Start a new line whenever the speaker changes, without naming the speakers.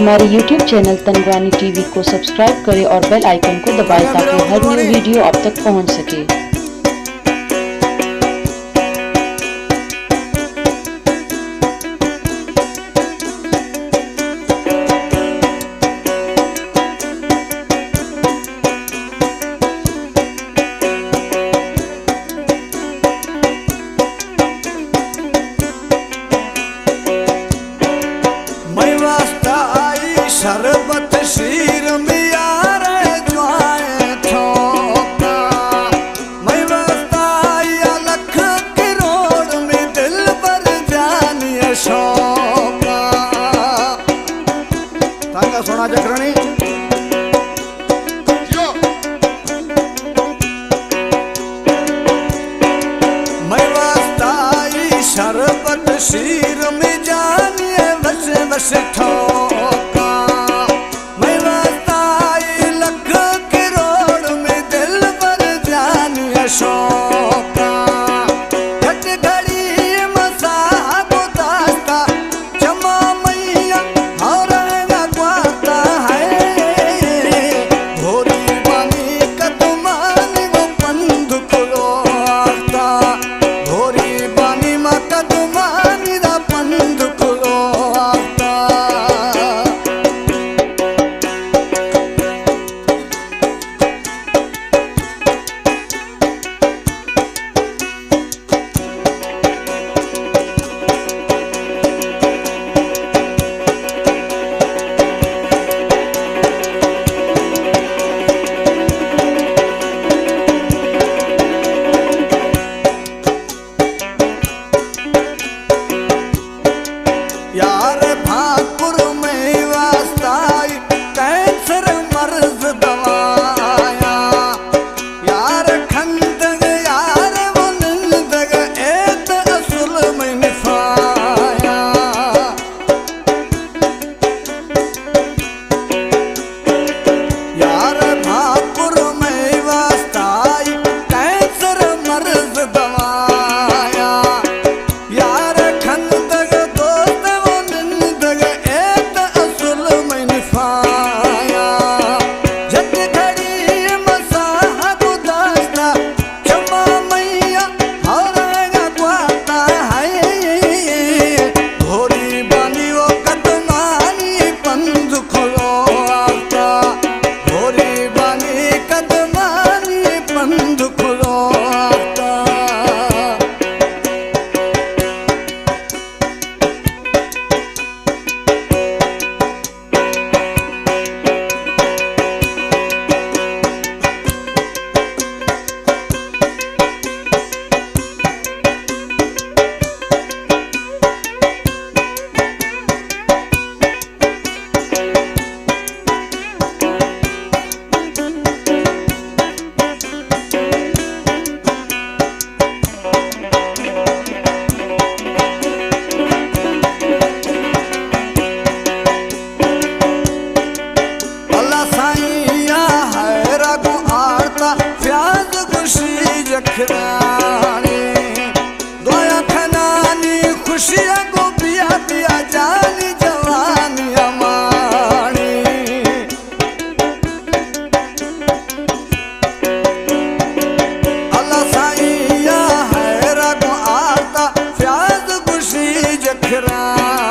हमारे YouTube channel Tanwani TV को subscribe करें और बेल आइकन को दबाएं ताकि हर न्यू वीडियो आप तक पहुंच सके।
शरबत शीर में यार ज्वाए ठोका, मैं बताई लख करोड़ में दिल पर जानिए शौका। तांगा सोना जखरणी मैं बताई शरबत शीर में जानिए बस बस ठोका, शौका घट घड़ी मसा गुदास्ता जमा मैया और ग्वाता है, भोरी बानी कदमानी वो पंध खुलोता, भोरी बानी मा कदमानी दा पंध खुलोता। यार भाकुर में वास्ताई कैंसर मर्ज दवाया, यार खंदग यार वो निंदग एत असुल में निफाया। यार भाकुर में वास्ताई कैंसर मर्ज दवाया, यार खंदग जखरानी दोया खनानी खुशियां को पिया पिया जानी जवानी अमानी। अल्लाह साईं या है रगो आता फ्याज खुशी जखरानी।